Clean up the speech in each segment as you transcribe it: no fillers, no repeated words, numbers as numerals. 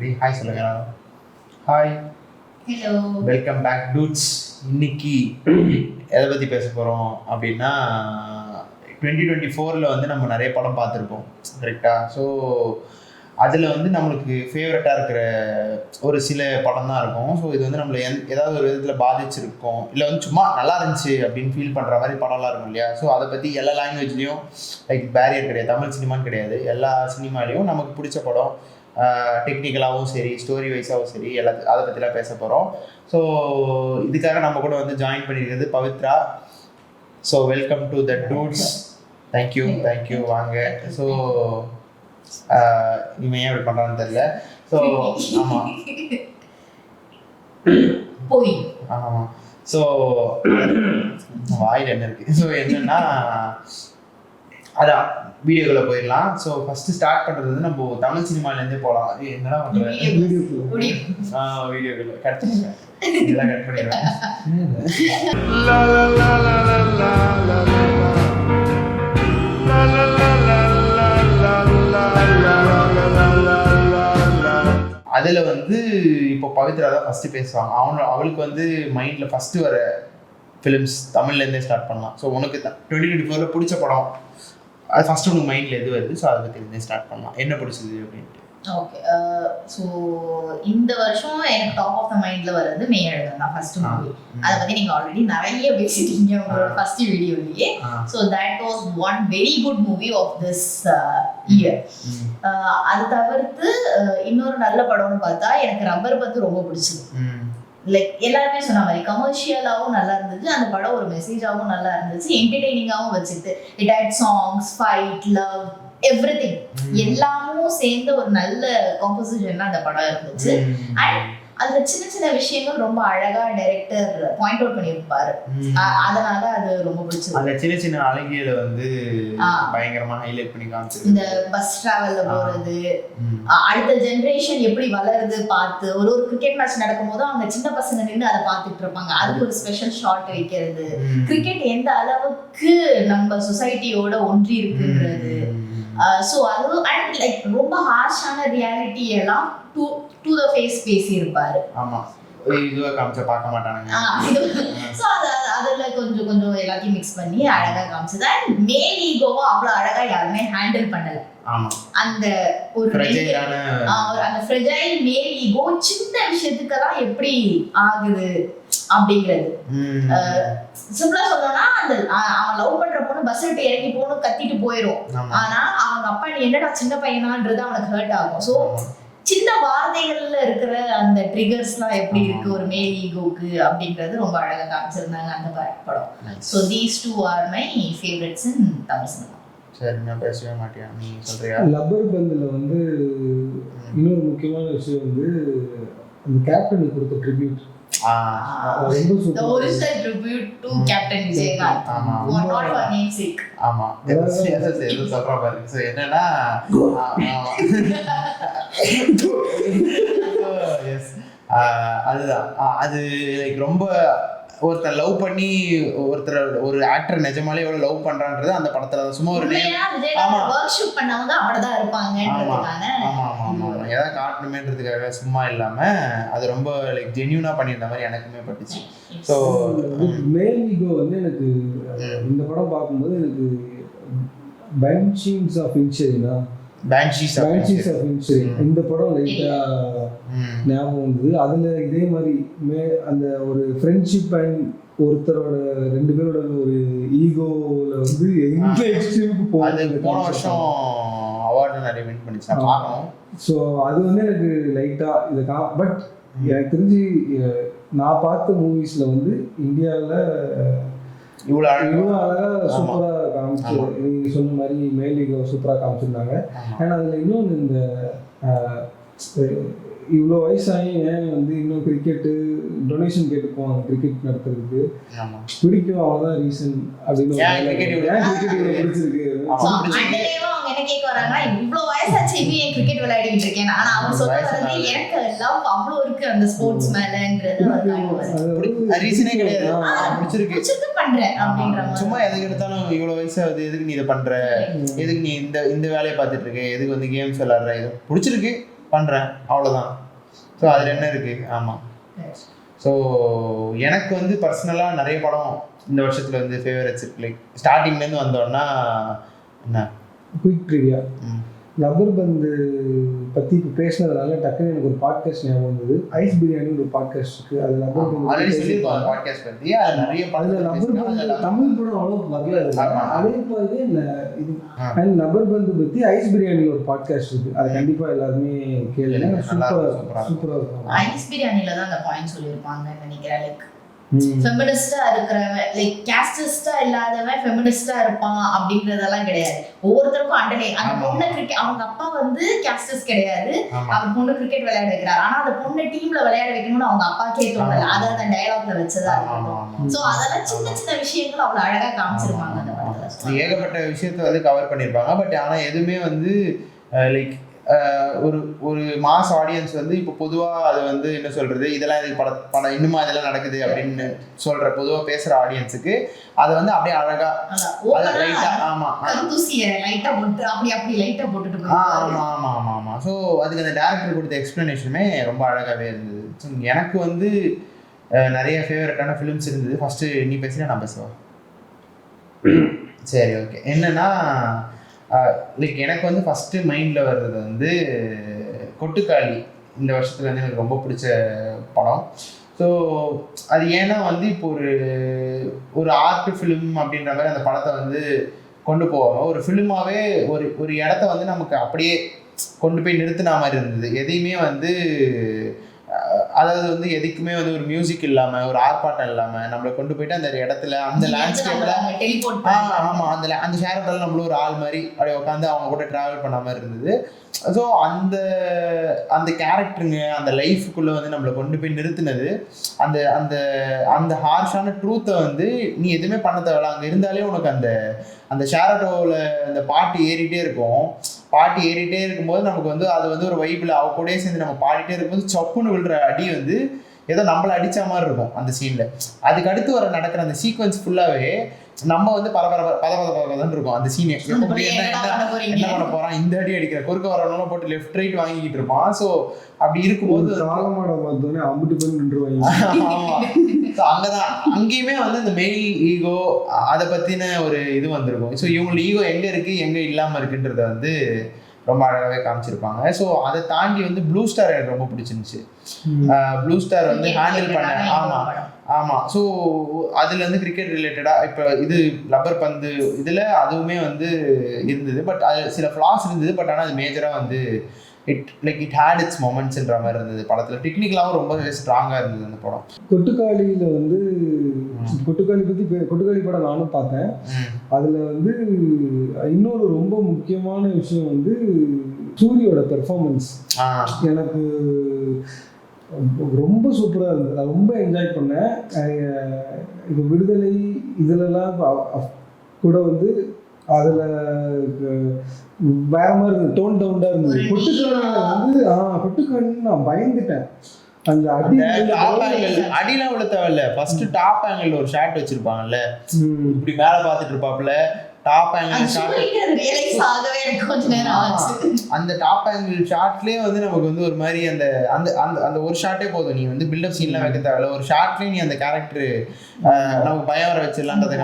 Ready hi சொல்லுங்க எல்லாரும். Hi, hello, welcome back dudes. இன்னைக்கு எதை பற்றி பேச போகிறோம் அப்படின்னா 2024 வந்து நம்ம நிறைய படம் பார்த்துருப்போம் கரெக்டாக. ஸோ அதில் வந்து நம்மளுக்கு ஃபேவரட்டாக இருக்கிற ஒரு சில படம் தான் இருக்கும். ஸோ இது வந்து நம்மளை ஏதாவது ஒரு விதத்தில் பாதிச்சிருக்கோம், இல்லை வந்து சும்மா நல்லா இருந்துச்சு அப்படின்னு ஃபீல் பண்ணுற மாதிரி படம்லாம் இருக்கும் இல்லையா. ஸோ அதை பற்றி எல்லா லாங்குவேஜ்லேயும் லைக் பேரியர் கிடையாது, தமிழ் சினிமான்னு கிடையாது, எல்லா சினிமாலேயும் நமக்கு பிடிச்ச படம் டெக்னிக்கலாகவும் சரி ஸ்டோரி வைஸாகவும் சரி எல்லாத்தையும் அதை பற்றிலாம் பேச போகிறோம். ஸோ இதுக்காக நம்ம கூட வந்து ஜாயின் பண்ணியிருக்கிறது Pavithra. So welcome to the dudes. Thank you வாங்க. ஸோ இவன் ஏன் இப்படி பண்ணுறான்னு தெரியல. ஸோ ஆமாம் போய் ஆமாம். ஸோ வாயில் என்ன இருக்குது. ஸோ என்னென்னா அதான் வீடியோக்குள்ளே போயிடலாம். ஸோ ஃபஸ்ட்டு ஸ்டார்ட் பண்ணுறது வந்து நம்ம தமிழ் சினிமாலேருந்தே போகலாம். என்னடா பண்ணுறேன் வீடியோக்குள்ளே கட் பண்ணுவேன், இதெல்லாம் கட் பண்ணிடுவேன். அதில் வந்து இப்போ பவித்ரா தான் ஃபஸ்ட்டு பேசுவாங்க. அவளுக்கு வந்து மைண்டில் ஃபஸ்ட்டு வர ஃபிலிம்ஸ் தமிழ்லேருந்தே ஸ்டார்ட் பண்ணலாம். ஸோ உனக்கு 2024 பிடிச்ச படம் அது ஃபஸ்ட்டு உனக்கு மைண்டில் எது வருது? ஸோ அதை பற்றி இருந்தே ஸ்டார்ட் பண்ணலாம். என்ன பிடிச்சது அப்படின்ட்டு. ஓகே, ஸோ இந்த வருஷம் எனக்கு டாப் ஆஃப் த மைண்டில் வர்றது மெய்யழகன் தான் ஃபர்ஸ்ட் மூவி. அதை பற்றி நீங்கள் ஆல்ரெடி நிறைய பேசிட்டீங்க உங்களோட ஃபர்ஸ்ட் வீடியோலேயே. So that was one very good movie of this year. அது தவிர்த்து இன்னொரு நல்ல படம்னு பார்த்தா எனக்கு ரப்பர் பந்து ரொம்ப பிடிச்சது. லைக் எல்லாருமே சொன்ன மாதிரி கமர்ஷியலாகவும் நல்லா இருந்துச்சு, அந்த படம் ஒரு மெசேஜாகவும் நல்லா இருந்துச்சு, என்டர்டெய்னிங்காகவும் வச்சுட்டு it had songs, fight, love, everything எல்லாமும் சேர்ந்த ஒரு நல்ல காம்போசிஷன்ல அந்த படம் இருந்துச்சு. அண்ட் அதுல சின்ன சின்ன விஷயங்கள் ரொம்ப அழகா டைரக்டர் பாயிண்ட் அவுட் பண்ணியிருப்பாரு. அதனால அது ரொம்ப பிடிச்சது. அந்த சின்ன சின்ன அழகியல வந்து பயங்கரமா ஹைலைட் பண்ணி காமிச்சு, இந்த பஸ் டிராவல்ல போறது, அடுத்த ஜெனரேஷன் எப்படி வளருது பார்த்து ஒரு கிரிக்கெட் மேட்ச் நடக்கும் போது அவங்க சின்ன பசங்க நின்று அதை பார்த்துட்டு இருப்பாங்க, அதுக்கு ஒரு ஸ்பெஷல் ஷாட் வைக்கிறது, கிரிக்கெட் எந்த அளவுக்கு நம்ம சொசைட்டியோட ஒன்றி இருக்குன்றது. ஸோ அது அண்ட் லைக் ரொம்ப ஹார்ஷான ரியாலிட்டி எல்லாம் டு த ஃபேஸ் பேசி இருப்பாரு. ஆமா, இதுவா காமிச்சா பார்க்க மாட்டானுங்க. ஸோ அதில் கொஞ்சம் கொஞ்சம் எல்லாத்தையும் மிக்ஸ் பண்ணி அழகாக காமிச்சது. அண்ட் மேல் ஈகோவும் அவ்வளோ அழகாக யாருமே ஹேண்டில் பண்ணலை. அந்த ஒரு அந்த ஃப்ரெஜைல் மேல் ஈகோ சின்ன விஷயத்துக்கெல்லாம் எப்படி ஆகுது அப்படிங்கிறது. சிம்பிளா சொல்லணும்னா அந்த அவன் லவ் பண்ற பொண்ணு பஸ் விட்டு இறங்கி போகணும் கத்திட்டு போயிடும், ஆனா அவங்க அப்பா நீ என்னடா சின்ன பையனான்றது அவனுக்கு ஹர்ட் ஆகும். ஸோ சின்ன வார்த்தைகள்ல இருக்கிற அந்த ட்ரிகர்ஸ்லாம் எப்படி இருக்கு ஒரு மேல் ஈகோக்கு அப்படின்றது ரொம்ப அழகா காமிச்சிருந்தாங்க அந்த படம். So these two are my favourites in Tamil cinema. சரி, நான் பேசவே மாட்டியா, நீ சொல்றியா? லப்பர் பந்துல வந்து இன்னொரு முக்கியமான விஷயம் வந்து அந்த கேப்டனுக்கு கொடுத்த ட்ரிபியூட் ரொம்ப super. The original tribute to Captain Vijaykanth. Not for namesake. ஆமா, எது சொல்ற பாரு. சோ என்னன்னா எஸ் அதுதான் அது லைக் ரொம்ப ஒருத்தர் லவ் பண்ணி ஒருத்தர் ஒரு ஆக்டர் நிஜமாலே எவ்வளவு லவ் பண்றான்றது அந்த படத்துல சும்மா ஒரு வர்க்ஷாப் பண்ணவங்க அப்படிதான் இருப்பாங்கன்றதுக்கான ஏதாவது காட்டணுமேன்றதுக்காக சும்மா இல்லாம அது ரொம்ப லைக் ஜென்யூனா பண்ணியிருந்த மாதிரி எனக்குமே பட்டுச்சு. ஸோ மேல் ஈகோ வந்து எனக்கு இந்த படம் பார்க்கும்போது எனக்கு Banshees of Inisherin இந்த படம் லைட்டா ஞாபகம் வந்தது. அதுல இதே மாதிரி அந்த ஒரு ஃப்ரெண்ட்ஷிப் அண்ட் ஒருத்தரோட ரெண்டு பேரோட ஒரு ஈகோல வந்து எந்த எக்ஸ்ட்ரீமுக்கு போன வருஷம் அவார்டு நிறைய வின் பண்ணிச்சு பார்க்கணும். ஸோ அது வந்து எனக்கு லைட்டா இதை பட் எனக்கு தெரிஞ்சு நான் பார்த்த மூவிஸ்ல வந்து இந்தியாவில் இவ்வளோ அழகா சூப்பரா காமிச்சு நீங்க சொன்ன மாதிரி மேல் ஈகோ சூப்பரா காமிச்சிருந்தாங்க. ஏன்னா அதுல இன்னொன்று இந்த இவ்வளோ வயசாகி ஏன் வந்து இன்னும் கிரிக்கெட்டு டொனேஷன் கேட்டு போவாங்க கிரிக்கெட் நடத்துறதுக்கு பிடிக்கும், அவ்வளோதான் ரீசன் அப்படின்னு பிடிச்சிருக்கு. என்ன கேட்க வராங்கன்னா இவ்வளவு வயசாச்சு ஏன் கிரிக்கெட் விளையாடிட்டு இருக்கேன், ஆனா அவன் சொல்றது எனக்கு லவ் அவ்வளோ இருக்கு அந்த ஸ்போர்ட்ஸ் மேலன்றது ரீசனே கிடையாது, பிடிச்சிருக்கு பண்றேன் அப்படின்ற மாதிரி. சும்மா எதுக்கு எடுத்தாலும் இவ்வளவு வயசாகுது எதுக்கு நீ இதை பண்ற, எதுக்கு நீ இந்த வேலையை பார்த்துட்டு இருக்க, எதுக்கு வந்து கேம்ஸ் விளையாடுற, இது பிடிச்சிருக்கு பண்ணுறேன், அவ்வளோதான். ஸோ அதில் என்ன இருக்குது? ஆமாம். ஸோ எனக்கு வந்து பர்சனலாக நிறைய படம் இந்த வருஷத்தில் வந்து ஃபேவரட்ஸ் இருக்கு. லைக் ஸ்டார்டிங்லேருந்து வந்தோன்னா என்ன குயிக் ட்ரிவியா, ரப்பர் பந்து பற்றி இப்போ பேசினதுனால டக்குன்னு எனக்கு ஒரு பாட்காஸ்ட் ஞாபகம் வந்தது. ஐஸ் பிரியாணி ஒரு பாட்காஸ்ட் இருக்குது. அது ரப்பர் பந்து ஆல்ரெடி சொல்லியிருக்கோம் பாட்காஸ்ட் பற்றி. அது நிறைய அதில் ரப்பர் பந்து தமிழ் படம் அவ்வளோ வரல. அதே மாதிரி இது அண்ட் ரப்பர் பந்து பற்றி ஐஸ் பிரியாணி ஒரு பாட்காஸ்ட் இருக்குது. அது கண்டிப்பாக எல்லாருமே கேளுங்க. சூப்பராக இருக்கும். ஐஸ் பிரியாணில தான் அந்த பாயிண்ட் சொல்லியிருப்பாங்கன்னு நினைக்கிறேன். லைக் ஃபெமினிஸ்டா இருக்கிறவன், லைக் கேஸ்டிஸ்டா இல்லாதவன் ஃபெமினிஸ்டா இருப்பான் அப்படின்றதெல்லாம் கிடையாது. ஒவ்வொருத்தருக்கும் அந்த பொண்ணு கிரிக்கெட், அவங்க அப்பா வந்து கேஸ்டிஸ் கிடையாது, அவங்க பொண்ணு கிரிக்கெட் விளையாட வைக்கிறாரு. ஆனா அந்த பொண்ணு டீம்ல விளையாட வைக்கணும்னு அவங்க அப்பாக்கே தோணல. அதை அந்த டயலாக்ல வச்சதா இருக்கும். சோ அதெல்லாம் சின்ன சின்ன விஷயங்கள் அவ்வளவு அழகா காமிச்சிருப்பாங்க அந்த படத்துல. ஏகப்பட்ட விஷயத்தை வந்து கவர் பண்ணியிருப்பாங்க. பட் ஆனா எதுவுமே வந்து லைக் ஒரு மாஸ் ஆடியன்ஸ் வந்து இப்போ பொதுவாக அது வந்து என்ன சொல்கிறது, இதெல்லாம் இதுக்கு படம் இன்னுமா இதெல்லாம் நடக்குது அப்படின்னு சொல்கிற பொதுவாக பேசுகிற ஆடியன்ஸுக்கு அதை வந்து அப்படியே அழகாக லைட்டாக ஆமாம் ஸோ அதுக்கு அந்த டேரக்டர் கொடுத்த எக்ஸ்ப்ளனேஷனுமே ரொம்ப அழகாகவே இருந்தது. ஸோ எனக்கு வந்து நிறைய ஃபேவரட்டான ஃபிலிம்ஸ் இருந்தது. ஃபஸ்ட்டு நீ பேசினா நான் பேசுவேன். சரி, ஓகே. என்னென்னா லைக் எனக்கு வந்து ஃபஸ்ட்டு மைண்டில் வர்றது வந்து கொட்டுக்காளி இந்த வருஷத்தில் வந்து எனக்கு ரொம்ப பிடிச்ச படம். ஸோ அது ஏன்னா வந்து இப்போ ஒரு ஆர்ட் ஃபிலிம் அப்படின்ற மாதிரி அந்த படத்தை வந்து கொண்டு போவாங்க. ஒரு ஃபிலிமாகவே ஒரு இடத்த வந்து நமக்கு அப்படியே கொண்டு போய் நிறுத்தின மாதிரி இருந்தது. எதையுமே வந்து அதாவது வந்து எதுக்குமே வந்து ஒரு மியூசிக் இல்லாமல் ஒரு ஆர்ப்பாட்டம் இல்லாமல் நம்மளை கொண்டு போயிட்டு அந்த இடத்துல அந்த லேண்ட்ஸ்கேப்பில் ஆமாம் அந்த ஷேரட்டில் நம்மளும் ஒரு ஆள் மாதிரி அப்படியே உட்காந்து அவங்க கூட ட்ராவல் பண்ண மாதிரி இருந்தது. ஸோ அந்த கேரக்டருங்க அந்த லைஃபுக்குள்ளே வந்து நம்மளை கொண்டு போய் நிறுத்தினது. அந்த அந்த அந்த ஹார்ஷான ட்ரூத்தை வந்து நீ எதுவுமே பண்ண தேவையில்ல, அங்கே இருந்தாலே உனக்கு அந்த ஷேரட்டோவில் அந்த பாட்டு ஏறிட்டே இருக்கும்போது நமக்கு வந்து அது வந்து ஒரு வைப்பில் அவ கூடயே சேர்ந்து நம்ம பாடிட்டே இருக்கும்போது சப்புன்னு விழுற அடி வந்து ஏதோ நம்மளை அடித்த மாதிரி இருக்கும் அந்த சீனில். அதுக்கு அடுத்து நடக்கிற அந்த சீக்வன்ஸ் ஃபுல்லாகவே நம்ம வந்து பததான் இருக்கும். அந்த சீனே என்ன பண்ண போகிறான், இந்த அடி அடிக்கிற குறுக்க வரவனால போட்டு லெஃப்ட் ரைட் வாங்கிக்கிட்டு இருப்பான். ஸோ அப்படி இருக்கும்போது அங்கதான் அங்கேயுமே வந்து இந்த மெயில் ஈகோ அதை பற்றின ஒரு இது வந்திருக்கும். ஸோ இவங்களோட ஈகோ எங்கே இருக்குது எங்கே இல்லாமல் இருக்குன்றத வந்து ரொம்ப அழகாகவே காமிச்சிருப்பாங்க. ஸோ அதை தாண்டி வந்து ப்ளூ ஸ்டார் எனக்கு ரொம்ப பிடிச்சிருந்துச்சு. ப்ளூ ஸ்டார் வந்து ஹேண்டில் பண்ண ஆமாம். ஸோ அதில் வந்து கிரிக்கெட் ரிலேட்டடாக இப்போ இது ரப்பர் பந்து இதில் அதுவுமே வந்து இருந்தது. பட் அது சில ஃப்ளாஸ் இருந்தது. பட் ஆனால் அது மேஜராக வந்து இட் ஹேட் இட்ஸ் மொமெண்ட்ஸ்ன்ற மாதிரி இருந்தது. படத்தில் டெக்னிக்கலாகவும் ரொம்ப ஸ்ட்ராங்காக இருந்தது அந்த படம். கொட்டுக்காளியில் வந்து கொட்டுக்காளி படம் நானும் பார்த்தேன். அதில் வந்து இன்னொரு ரொம்ப முக்கியமான விஷயம் வந்து சூரியோட பெர்ஃபார்மன்ஸ் எனக்கு ரொம்ப சூப்பராக இருந்தது. நான் ரொம்ப என்ஜாய் பண்ணேன். இப்போ விடுதலை இதிலெல்லாம் கூட வந்து அந்த வேற மாதிரி இருந்தது, டோன் டவுன்டாக இருந்தது. கொட்டுக்காலின்னு நான் பயந்துட்டேன். அந்த அடிலாம் விழ தேவையில்ல, ஃபர்ஸ்ட் டாப் ஆங்கிள் ஒரு ஷாட் வச்சிருப்பாங்கல்ல, இப்படி மேல பாத்துட்டு இருப்பாப்புல டாப் ஆங்கிள் ஷாட். அந்த டாப் ஆங்கிள் ஷாட்லயே வந்து நமக்கு வந்து ஒரு மாதிரி அந்த அந்த அந்த ஒரு ஷாட்டே போதும். நீ வந்து பில்டப் சீன்லாம் வைக்க தேவையில்ல, ஒரு ஷாட்லயே நீ அந்த கேரக்டர் நமக்கு பயம் வர வச்சிடலான்றதை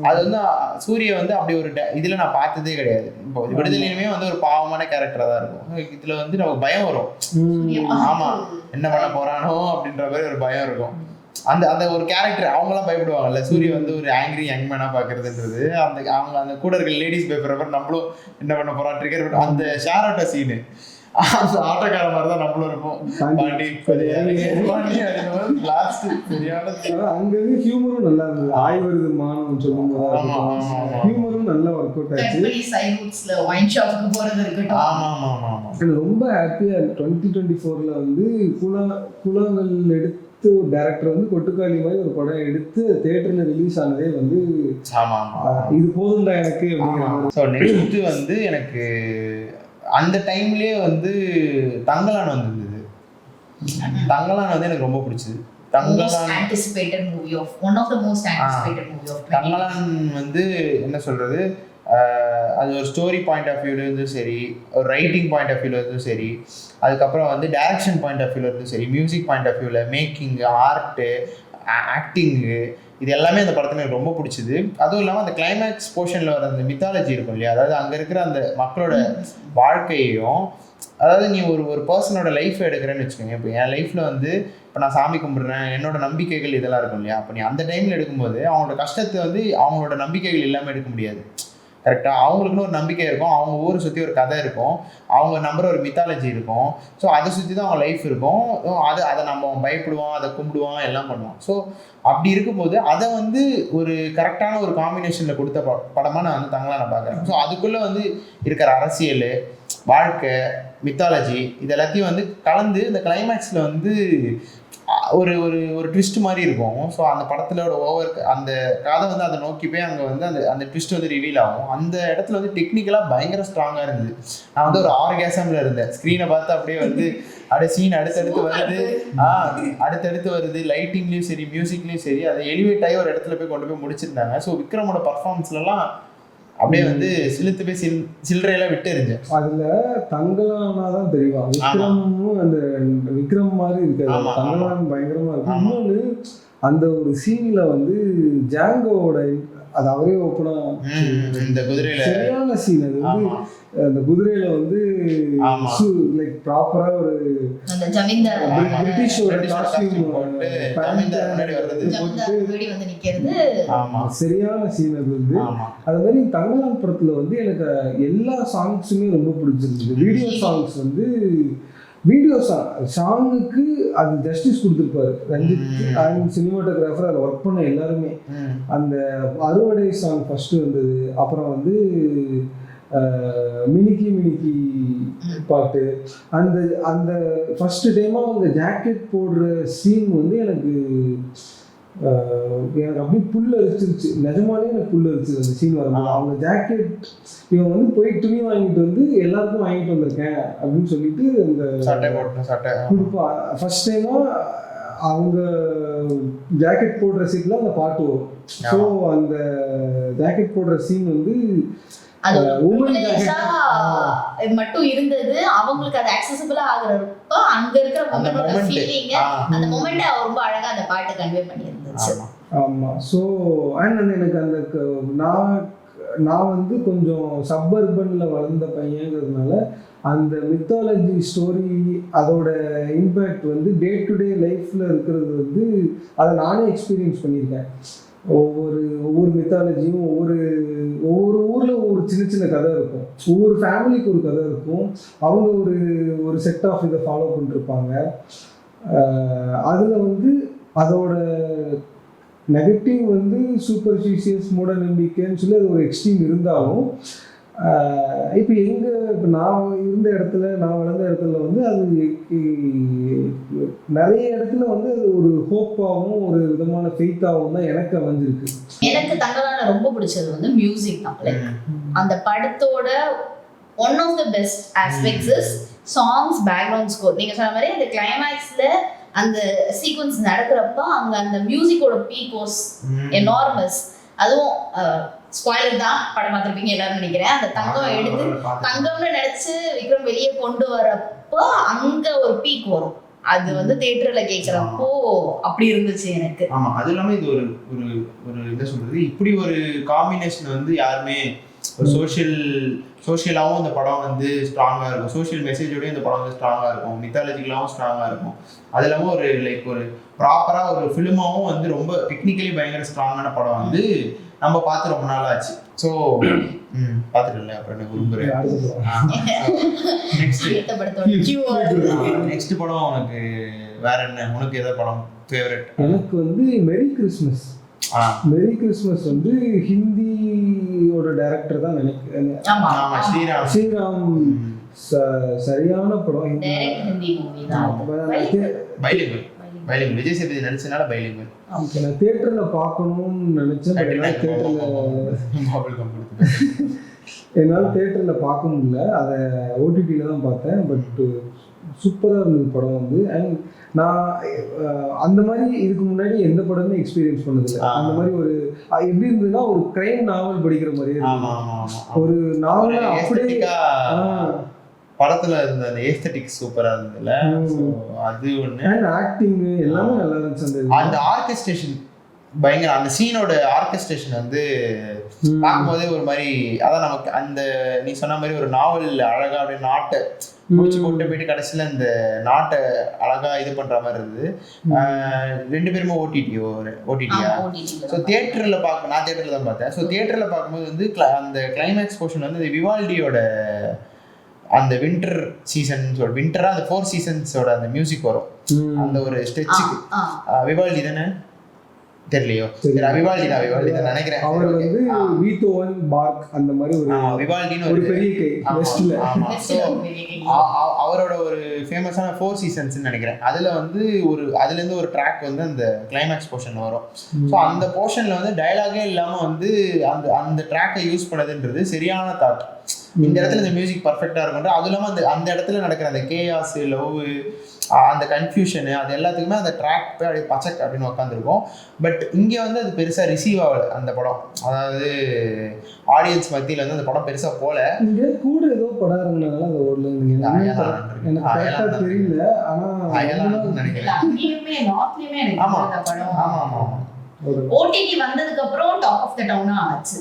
அது வந்து சூரிய வந்து அப்படி ஒரு இதுல நான் பார்த்ததே கிடையாது. இப்போ விடுதலையுமே வந்து ஒரு பாவமான கேரக்டரா தான் இருக்கும். இதுல வந்து நமக்கு பயம் வரும். ஆமா, என்ன பண்ண போறானோ அப்படின்ற மாதிரி ஒரு பயம் இருக்கும். அந்த அந்த ஒரு கேரக்டர் அவங்களாம் பயப்படுவாங்கல்ல, சூரிய வந்து ஒரு ஆங்கிரி யங் மேனா பாக்குறதுன்றது. அவங்க அந்த கூட இருக்க லேடிஸ் பயப்படுறப்ப நம்மளும் என்ன பண்ண போறோம் ட்ரிகர் அந்த ஷேரோட்ட சீனு அந்த ஆட்டோக்கார மாதிரி தான் நம்மளும் இருப்போம். அங்க ஹியூமரும் நல்லா இருந்தது. ஆய்வருது மாணவன் சொல்லும் போது ஹியூமரும் நல்லா ஒர்க் அவுட் ஆச்சு. ரொம்ப ஹாப்பியா 2024ல வந்து குலங்கள் எடுத்து ஒரு டைரக்டர் வந்து கொட்டுக்காளி மாதிரி ஒரு படம் எடுத்து தியேட்டர்ல ரிலீஸ் ஆனதே வந்து இது போதும்டா எனக்கு அப்படிங்கிற மாதிரி. ஸோ நெக்ஸ்ட் வந்து எனக்கு அந்த டைம்லயே வந்து தங்கலான் வந்திருந்தது. தங்கலான் வந்து எனக்கு ரொம்ப பிடிச்சது. தங்கலான் வந்து என்ன சொல்றது, அது ஒரு ஸ்டோரி பாயிண்ட் ஆஃப் வியூலேருந்தும் சரி, ஒரு ரைட்டிங் பாயிண்ட் ஆஃப் வியூலேருந்தும் சரி, அதுக்கப்புறம் வந்து டைரக்ஷன் பாயிண்ட் ஆஃப் வியூலேருந்தும் சரி, மியூசிக் பாயிண்ட் ஆஃப் வியூவில் மேக்கிங்கு, ஆர்ட்டு, ஆக்டிங்கு, இது எல்லாமே அந்த படத்தில் எனக்கு ரொம்ப பிடிச்சிது. அதுவும் இல்லாமல் அந்த கிளைமேக்ஸ் போர்ஷனில் வர அந்த மித்தாலஜி இருக்கும் இல்லையா, அதாவது அங்கே இருக்கிற அந்த மக்களோட வாழ்க்கையையும், அதாவது நீ ஒரு பர்சனோட லைஃப்பை எடுக்கிறேன்னு வச்சுக்கோங்க. இப்போ என் லைஃப்பில் வந்து இப்போ நான் சாமி கும்பிட்றேன், என்னோட நம்பிக்கைகள் இதெல்லாம் இருக்கும் இல்லையா, அப்போ நீ அந்த டைமில் எடுக்கும்போது அவங்களோட கஷ்டத்தை வந்து அவங்களோட நம்பிக்கைகள் இல்லாமல் எடுக்க முடியாது. கரெக்டாக அவங்களுக்குன்னு ஒரு நம்பிக்கை இருக்கும், அவங்க ஊரை சுற்றி ஒரு கதை இருக்கும், அவங்க நம்புற ஒரு மித்தாலஜி இருக்கும். ஸோ அதை சுற்றி தான் அவங்க லைஃப் இருக்கும். அதை நம்ம பயப்படுவான், அதை கும்பிடுவான், எல்லாம் பண்ணுவான். ஸோ அப்படி இருக்கும்போது அதை வந்து ஒரு கரெக்டான ஒரு காம்பினேஷனில் கொடுத்த படமாக நான் வந்து தங்கலான பார்க்குறேன். ஸோ அதுக்குள்ளே வந்து இருக்கிற அரசியல், வாழ்க்கை, மித்தாலஜி இது எல்லாத்தையும் வந்து கலந்து இந்த கிளைமேக்ஸில் வந்து ஒரு ஒரு ஒரு ட்விஸ்ட் மாதிரி இருக்கும். ஸோ அந்த படத்திலோட அந்த கதை வந்து அதை நோக்கி போய் அங்கே வந்து அந்த ட்விஸ்ட் வந்து ரிவீல் ஆகும். அந்த இடத்துல வந்து டெக்னிக்கலாக பயங்கர ஸ்ட்ராங்காக இருந்தது. நான் வந்து ஒரு ஆர்காசமில் இருந்தேன். ஸ்க்ரீனை பார்த்து அப்படியே வந்து அப்படியே சீன் அடுத்தடுத்து வருது, லைட்டிங்லேயும் சரி, மியூசிக்லேயும் சரி, அதை எலிவேட் ஆகி ஒரு இடத்துல போய் கொண்டு போய் முடிச்சிருந்தாங்க. ஸோ விக்ரமோட பர்ஃபார்மன்ஸ்லாம் அப்படியே வந்து சிலுத்து போய் சில்லறையெல்லாம் விட்டு இருந்தேன். அதுல தங்கலானா தான் தெரியும். விக்ரமும் அந்த விக்ரம் மாதிரி இருக்காது, தங்கலான் பயங்கரமா இருக்கும். இன்னொன்று அந்த ஒரு சீன்ல வந்து ஜாங்கோவோட அது அவரே ஓப்பனா இந்த குதிரையில சரியான சீன். அது வந்து அந்த குதிரையில வந்து லைக் ப்ராப்பரா ஒரு பிரிட்டிஷோட காஸ்டியூம் போட்டு சரியான சீன். அது வந்து அது மாதிரி தங்கலான் படத்துல வந்து எனக்கு எல்லா சாங்ஸுமே ரொம்ப பிடிச்சிருந்தது. வீடியோ சாங்ஸ் வந்து சாங்குக்கு அது ஜஸ்டிஸ் கொடுத்துருப்பாரு ரஞ்சித் அண்ட் சினிமாட்டோகிராஃபர். அதை ஒர்க் பண்ண எல்லாருமே. அந்த அறுவடை சாங் ஃபர்ஸ்ட் வந்தது, அப்புறம் வந்து மினிக்கி மினிக்கி பாட்டு, அந்த அந்த ஃபர்ஸ்ட் டைமா அவங்க ஜாக்கெட் போடுற சீன் வந்து எனக்கு அப்படியே புல் அரிச்சிருச்சு. நிஜமாலே எனக்கு புல் அரிச்சிருச்சு அந்த சீன் வரும்போது. அவங்க ஜாக்கெட் இவன் வந்து போய் துணி வாங்கிட்டு வந்து எல்லாருக்கும் வாங்கிட்டு வந்திருக்கேன் அப்படின்னு சொல்லிட்டு அந்த சட்டை கொடுப்பா. ஃபர்ஸ்ட் டைமா அவங்க ஜாக்கெட் போடுற சீன்ல அந்த பாட்டு வரும். ஸோ அந்த ஜாக்கெட் போடுற சீன் வந்து மட்டும் இருந்தது. அவங்களுக்கு அது அக்சஸபிளா ஆகுறப்ப அங்க இருக்கிற மொமெண்டோட ஃபீலிங், அந்த மொமெண்ட ரொம்ப அழகா அந்த பாட்டு கன்வே பண்ணியிருந்துச்சு. ஆமா. ஸோ அண்ட் எனக்கு அந்த நான் வந்து கொஞ்சம் சப்பர்பன்ல வளர்ந்த பையங்கிறதுனால அந்த மித்தாலஜி ஸ்டோரி அதோட இம்பேக்ட் வந்து டே டு டே லைஃப்ல இருக்கிறது வந்து அதை நானே எக்ஸ்பீரியன்ஸ் பண்ணியிருக்கேன். ஒவ்வொரு மித்தாலஜியும் ஒவ்வொரு ஊரில் ஒவ்வொரு சின்ன சின்ன கதை இருக்கும். ஒவ்வொரு ஃபேமிலிக்கு ஒரு கதை இருக்கும். அவங்க ஒரு செட் ஆஃப் இதை ஃபாலோ பண்ணிருப்பாங்க. அதில் வந்து அதோட நெகட்டிவ் வந்து சூப்பர்ஃபிஷியஸ் மூட நம்பிக்கைன்னு சொல்லி அது ஒரு எக்ஸ்ட்ரீம் இருந்தாலும், இப்போ நான் இருந்த இடத்துல, நான் வளர்ந்த இடத்துல வந்து அது நிறைய இடத்துல வந்து அது ஒரு ஹோப்பாகவும் ஒரு விதமான ஃபெய்த்தாகவும் தான் எனக்கு அமைஞ்சிருக்கு. எனக்கு தங்கலான ரொம்ப பிடிச்சது வந்து மியூசிக் தான். லைக் அந்த படத்தோட one of the best aspects is songs, background score. நீங்க சொன்ன மாதிரி அந்த கிளைமேக்ஸ்ல அந்த சீக்வன்ஸ் நடக்கிறப்ப அங்க அந்த மியூசிக்கோட பீக் வாஸ் எனார்மஸ். அதுவும் ஸ்பாயிலர் தான், படம் பார்த்துருப்பீங்க எல்லாரும் நினைக்கிறேன். அந்த தங்கம்னு நினைச்சு விக்ரம் வெளியே கொண்டு வரப்போ அங்க ஒரு பீக் வரும். அது வந்து தியேட்டர்ல கேட்கிறப்போ அப்படி இருந்துச்சு எனக்கு. ஆமா, அது இல்லாம இது ஒரு ஒரு என்ன சொல்றது, இப்படி ஒரு காம்பினேஷன் வந்து யாருமே ஒரு சோஷியலாகவும் இந்த படம் வந்து ஸ்ட்ராங்காக இருக்கும், சோஷியல் மெசேஜோடய இந்த படம் வந்து ஸ்ட்ராங்காக இருக்கும், மித்தாலஜிக்கலாகவும் ஸ்ட்ராங்காக இருக்கும். அது இல்லாமல் ஒரு லைக் ஒரு ப்ராப்பராக ஒரு ஃபிலிமாகவும் வந்து ரொம்ப டெக்னிக்கலி பயங்கர ஸ்ட்ராங்கான படம் வந்து நம்ம பார்த்து ரொம்ப நாள் ஆச்சு. ஸோ பார்த்துட்டு அப்புறம் என்ன விரும்புகிறேன். நெக்ஸ்ட் படம் உனக்கு வேற என்ன? உனக்கு எதாவது படம் ஃபேவரட்? எனக்கு வந்து மெரி கிறிஸ்மஸ் வந்து ஹிந்தியோட டைரக்டர் தான் நினைக்கிறேன். ஸ்ரீராம் சரியான படம். விஜய் சேதுபதி நடிச்சனால பைலிங்குவல். நான் தியேட்டர்ல பார்க்கணும்னு நினைச்சேன். என்னால் தியேட்டரில் பார்க்க முடியல, அதை ஓடிடியில் தான் பார்த்தேன். பட் சூப்பராக இருந்தது படம் வந்து. அண்ட் நான் அந்த மாதிரி இதுக்கு முன்னாடி எந்த படமே எக்ஸ்பீரியன்ஸ் பண்ணதில்லை. அந்த மாதிரி ஒரு எப்படி இருந்ததுன்னா ஒரு கிரைம் நாவல் படிக்கிற மாதிரியே ஒரு நாவல அப்படியே படத்துல இருந்த அந்த ஏஸ்தட்டிக் சூப்பரா இருந்ததுல. அது ஒண்ணு. ஆக்டிங் எல்லாமே நல்லா இருந்துச்சு. அந்த ஆர்கெஸ்ட்ரேஷன் பயங்கர, அந்த சீனோட ஆர்கெஸ்ட்ரேஷன் வந்து பார்க்கும்போதே ஒரு மாதிரி, அதான் நமக்கு அந்த நீ சொன்ன மாதிரி ஒரு நாவல் அழகா அப்படியே நாட்டை முடிச்சு கொண்டு போயிட்டு கடைசியில இந்த நாட்டை அழகா இது பண்ற மாதிரி இருந்தது. 2 பேருமே ஓடிடியா. ஸோ தியேட்டர்ல நான் தியேட்டர்ல தான் பார்த்தேன். ஸோ தியேட்டர்ல பார்க்கும்போது வந்து அந்த கிளைமேக்ஸ் போர்ஷன் வந்து விவால்டியோட அந்த வின்டர் சீசன் வின்டரா அந்த 4 சீசன்ஸோட அந்த மியூசிக் வரும் அந்த ஒரு ஸ்டெச்சுக்கு. விவால்டி தானே தெரியலையோ, விவால்டி தான் நினைக்கிறேன். அவர் வந்து பீத்தோவன் பாக் அந்த மாதிரி ஒரு விவால்டின்னு ஒரு பெரிய அவரோட ஒரு ஃபேமஸான 4 சீசன்ஸ் நினைக்கிறேன். அதுல வந்து அதுல இருந்து ஒரு ட்ராக் வந்து அந்த கிளைமேக்ஸ் போர்ஷன் வரும். ஸோ அந்த போர்ஷன்ல வந்து டயலாகே இல்லாம வந்து அந்த ட்ராக்கை யூஸ் பண்ணதுன்றது சரியான தாட். இந்த இடத்துல இந்த மியூசிக் பர்ஃபெக்டா இருக்கும். அதுவும் இல்லாம அந்த இடத்துல நடக்கிற அந்த கேயாஸ், லவ், அந்த கன்ஃபியூஷனு, அது எல்லாத்துக்குமே அந்த ட்ராக் போய் அப்படியே பச்சக் அப்படின்னு உட்காந்துருக்கும். பட் இங்கே வந்து அது பெருசாக ரிசீவ் ஆகலை அந்த படம். அதாவது ஆடியன்ஸ் மத்தியில் வந்து அந்த படம் பெருசாக போல. இங்கே கூட ஏதோ படம் இருந்ததுனால அது ஓடல. எனக்கு தெரியல, ஆனால் நினைக்கிறேன். ஓடிடி வந்ததுக்கு அப்புறம் டாப் ஆஃப் த டவுனா ஆச்சு.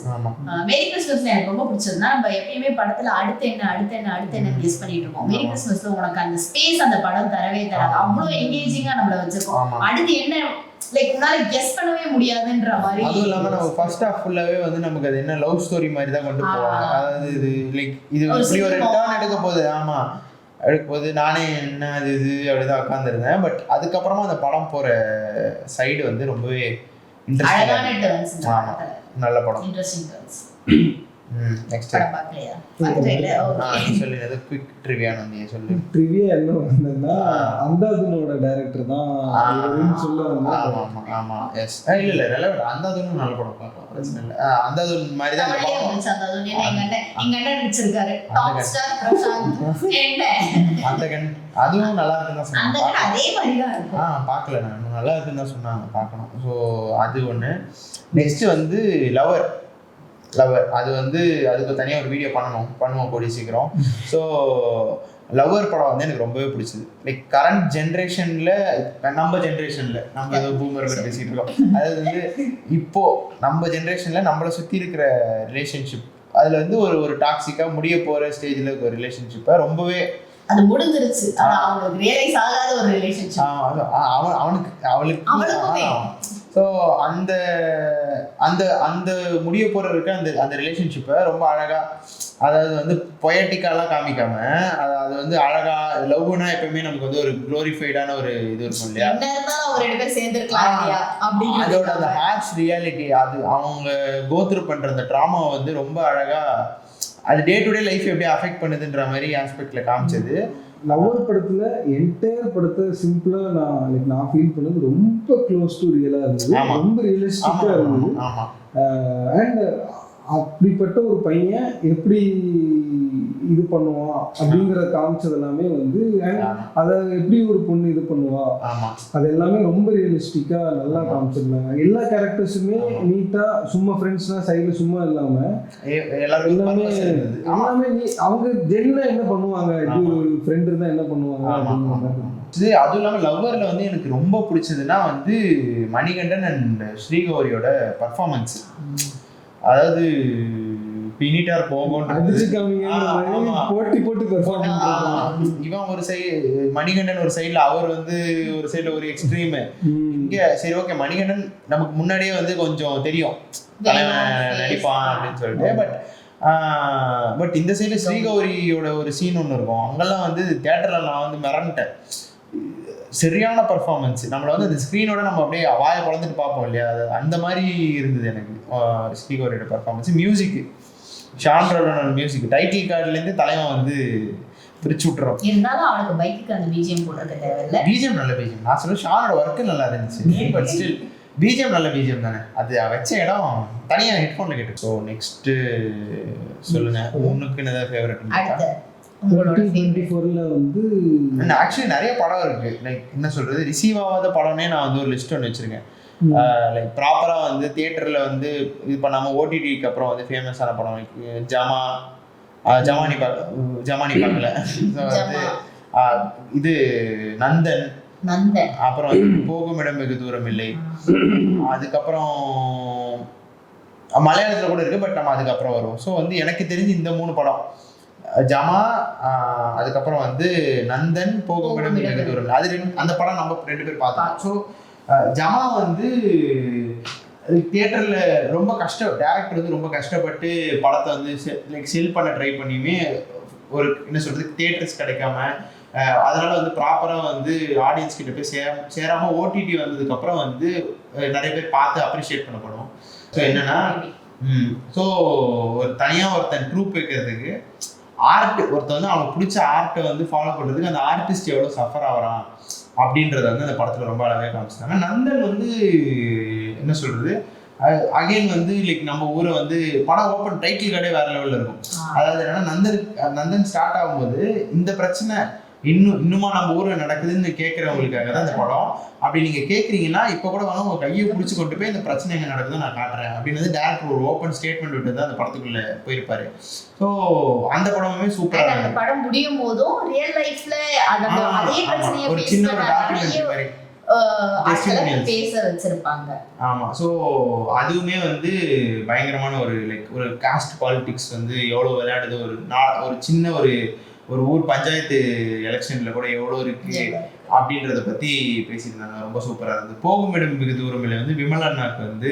மேரி கிறிஸ்மஸ்ல எனக்கு ரொம்ப பிடிச்சதுன்னா, நம்ம எப்பயுமே படத்துல அடுத்து என்ன கெஸ் பண்ணிட்டு இருக்கோம். மேரி கிறிஸ்மஸ்ல உனக்கு அந்த ஸ்பேஸ் அந்த படம் தரவே தராது. அவ்வளவு எங்கேஜிங்கா நம்மள வச்சிருக்கோம். அடுத்து என்ன லைக் உன்னால கெஸ் பண்ணவே முடியாதுன்ற மாதிரி. அதுவும் இல்லாம நம்ம ஃபர்ஸ்ட் ஹாஃப் ஃபுல்லாவே வந்து நமக்கு அது என்ன லவ் ஸ்டோரி மாதிரி தான் கொண்டு போவாங்க. அதாவது இது லைக் இது இப்படி ஒரு டர்ன் எடுக்க போகுது. எடுக்கும்போது நானே என்ன இது அப்படிதான் உட்காந்துருந்தேன். பட் அதுக்கப்புறமா அந்த படம் போற சைடு வந்து ரொம்பவே நல்ல படம். நெக்ஸ்ட் படம் பார்க்கலையா? சொல்லு, ஏதோ குயிக் ட்ரிவியா வந்து சொல்லு. ட்ரிவியா என்ன வந்ததுன்னா, அந்தாதுனோட டைரக்டர் தான் இவருன்னு சொல்லுவாங்க. ஆமா எஸ் இல்ல ரெலவென்ட். அந்தாதுன் நல்ல படம் பார்க்கலாம், பிரச்சனை இல்ல. அந்தாதுன் மாதிரி தான் அந்த படம். அந்தாதுன் எங்க அண்ணன் நடிச்சிருக்காரு. டாப் ஸ்டார் பிரசாந்த் என்ன அந்தகன் அதுவும் நல்லா இருக்குன்னு தான் சொன்னாங்க. அந்தகன் அதே மாதிரி தான் இருக்கும். பார்க்கல நான், நல்லா இருக்குன்னு தான் சொன்னாங்க, பார்க்கணும். ஸோ அது ஒன்று. நெக்ஸ்ட் வந்து லவர் அது வந்து அதுக்கு தனியாக ஒரு வீடியோ பண்ணுவோம் கூடிய சீக்கிரம். ஸோ லவர் படம் வந்து எனக்கு ரொம்பவே பிடிச்சது. லைக் கரண்ட் ஜென்ரேஷனில் நம்ம ஏதோ பூமர் பேசிகிட்டு இருக்கோம். அதாவது வந்து இப்போது நம்ம ஜென்ரேஷனில் நம்மளை சுற்றி இருக்கிற ரிலேஷன்ஷிப், அதில் வந்து ஒரு டாக்ஸிக்காக முடிய போகிற ஸ்டேஜில் இருக்கிற ரிலேஷன்ஷிப்பை ரொம்பவே அது முடிஞ்சிருச்சு. அவங்களுக்கு ரியலைஸ் ஆகாத ஒரு ரிலேஷன்ஷிப் அவளுக்கு. ஸோ அந்த அந்த அந்த முடிய போகிறதுக்கு அந்த ரிலேஷன்ஷிப்பை ரொம்ப அழகாக, அதாவது வந்து பொயட்டிக்காலாம் காமிக்காம, அது வந்து அழகா லவ்னா எப்பவுமே நமக்கு வந்து ஒரு குளோரிஃபைடான ஒரு இது இருக்கும் இல்லையா, அதோட அந்த ஹார்ஷ் ரியாலிட்டி, அது அவங்க கோத்ரூ பண்ற அந்த ட்ராமாவை வந்து ரொம்ப அழகா அது டே டு டே லைஃப் எப்படி அஃபெக்ட் பண்ணுதுன்ற மாதிரி ஆஸ்பெக்ட்ல காமிச்சது. லவர் படத்துல என்டையர் படத்தை சிம்பிளா நான் ஃபீல் பண்ணது ரொம்ப க்ளோஸ் டு ரியலா இருந்தது, ரொம்ப ரியலிஸ்டிக்கா இருந்தது. அண்ட் அப்படிப்பட்ட ஒரு பையன் எப்படி இது பண்ணுவான் அப்படிங்கிற காமிச்சது எல்லாமே வந்து, அதை எப்படி ஒரு பொண்ணு இது பண்ணுவா, அது எல்லாமே ரொம்ப ரியலிஸ்டிக்கா நல்லா காமிச்சிருந்தாங்க. எல்லா கேரக்டர்ஸுமே நீட்டா, சும்மா ஃப்ரெண்ட்ஸ்னா சைடில் சும்மா இல்லாம எல்லாமே அவங்க ஜென்னா என்ன பண்ணுவாங்க, இப்படி ஒரு ஃப்ரெண்ட் இருந்தா என்ன பண்ணுவாங்க. அதுவும் இல்லாமல் லவ்வரில் வந்து எனக்கு ரொம்ப பிடிச்சதுன்னா வந்து மணிகண்டன் அண்ட் ஸ்ரீகௌரியோட பர்ஃபார்மன்ஸ். அதாவது பினிட்டார் போகும் இவன் ஒரு சைடு, மணிகண்டன் ஒரு சைடுல, அவர் வந்து ஒரு சைடுல ஒரு எக்ஸ்ட்ரீம். இங்க சரி ஓகே, மணிகண்டன் நமக்கு முன்னாடியே வந்து கொஞ்சம் தெரியும் தலைவன் நடிப்பான் அப்படின்னு சொல்லிட்டு. பட் இந்த சைடு ஸ்ரீகௌரியோட ஒரு சீன் ஒன்று இருக்கும். அங்கெல்லாம் வந்து தியேட்டர்ல நான் வந்து மிரண்டேன். சரியான பர்ஃபார்மன்ஸ். நம்மளை வந்து அந்த ஸ்க்ரீனோட நம்ம அப்படியே வாயை குழந்துட்டு பார்ப்போம் இல்லையா, அந்த மாதிரி இருந்தது எனக்கு ஸ்ரீகௌரியோட பர்ஃபார்மன்ஸ். மியூசிக், ஷான் ரோல்டனோட மியூசிக் டைட்டில் கார்டுலேருந்து தலைவன் வந்து பிரிச்சு விட்டுறோம். இருந்தாலும் அவனுக்கு பைக்குக்கு அந்த பிஜிஎம் போடுறது தேவையில்லை. பிஜிஎம் நல்ல பிஜிஎம். நான் சொல்ல ஷானோட ஒர்க்கு நல்லா இருந்துச்சு. பட் ஸ்டில் பிஜிஎம் நல்ல பிஜிஎம் தானே, அது வச்ச இடம் தனியாக ஹெட்ஃபோனில் கேட்டு. ஸோ நெக்ஸ்ட்டு சொல்லுங்க, உனக்கு என்னதான் ஃபேவரட்? 2024ல வந்து ஆக்சுவலி நிறைய படம் இருக்கு. லைக் என்ன சொல்றது, ரிசீவ் ஆகாத படமே நான் வந்து ஒரு லிஸ்ட் ஒன்று வச்சிருக்கேன். லைக் ப்ராப்பராக வந்து தியேட்டரில் வந்து இது பண்ணாமல் ஓடிடிக்கு அப்புறம் வந்து ஃபேமஸான படம் like ஜமானி பார்க்கல ஸோ வந்து இது நந்தன், அப்புறம் வந்து போகும் இடம் வெகு தூரம் இல்லை, அதுக்கப்புறம் மலையாளத்தில் கூட இருக்கு, பட் நம்ம அதுக்கப்புறம் வருவோம். ஸோ வந்து எனக்கு தெரிஞ்சு இந்த 3 படம் ஜமா, அதுக்கப்புறம் வந்து நந்தன், போகும் இடம் வெகு தூரம், அது அந்த படம் நம்ம 2 பேர் பார்த்தோம். ஸோ ஜமா வந்து தியேட்டரில் ரொம்ப டேரக்டர் வந்து ரொம்ப கஷ்டப்பட்டு படத்தை வந்து லைக் செல் பண்ண ட்ரை பண்ணியுமே ஒரு என்ன சொல்கிறது தியேட்டர்ஸ் கிடைக்காம, அதனால வந்து ப்ராப்பராக வந்து ஆடியன்ஸ் கிட்ட போய் சேராமல் ஓடிடி வந்ததுக்கப்புறம் வந்து நிறைய பேர் பார்த்து அப்ரிஷியேட் பண்ணப்படும். ஸோ என்னன்னா ஸோ ஒரு தனியாக ஒருத்தன் ட்ரூப் வைக்கிறதுக்கு ஒருத்தன் வந்து அவனுக்கு பிடிச்ச ஆர்ட்டை வந்து ஃபாலோ பண்ணுறதுக்கு அந்த ஆர்டிஸ்ட் எவ்வளோ சஃபர் ஆகிறான் அப்படின்றத வந்து அந்த படத்தில் ரொம்ப அழகாக காமிச்சிட்டாங்க. நந்தன் வந்து என்ன சொல்கிறது அகைன் வந்து லைக் நம்ம ஊரை வந்து படம் ஓப்பன் டைட்டில் கார்டே வேற லெவலில் இருக்கும். அதாவது என்னன்னா நந்தன் ஸ்டார்ட் ஆகும்போது இந்த பிரச்சனை இன்னுமா நம்ம ஊரில் நடக்குதுன்னு கேட்குறவங்களுக்காக தான் இந்த படம். அப்படி நீங்கள் கேட்குறீங்கன்னா இப்போ கூட வந்து உங்கள் கையை பிடிச்சி கொண்டு போய் இந்த பிரச்சனை எங்கே நடக்குதுன்னு நான் காட்டுறேன் அப்படின்னு டேரக்டர் ஒரு ஓப்பன் ஸ்டேட்மெண்ட் விட்டு தான் அந்த படத்துக்குள்ளே போயிருப்பாரு. ஸோ அந்த படமுமே சூப்பராக அந்த படம் முடியும் போதும் ரியல் லைஃப்ல அதே பிரச்சனையை ஒரு சின்ன ஒரு டாக்குமெண்ட்ரி மாதிரி பேச வச்சிருப்பாங்க. ஆமா, ஸோ அதுவுமே வந்து பயங்கரமான ஒரு லைக் ஒரு காஸ்ட் பாலிடிக்ஸ் வந்து எவ்வளோ விளையாடுது, ஒரு சின்ன ஒரு ஊர் பஞ்சாயத்து எலெக்ஷன்ல கூட எவ்வளோ இருக்கு அப்படின்றத பத்தி பேசியிருந்தாங்க. ரொம்ப சூப்பரா இருந்தது. போகும் இடம் வெகு தூரமில்லை வந்து விமல் அண்ணாக்கு வந்து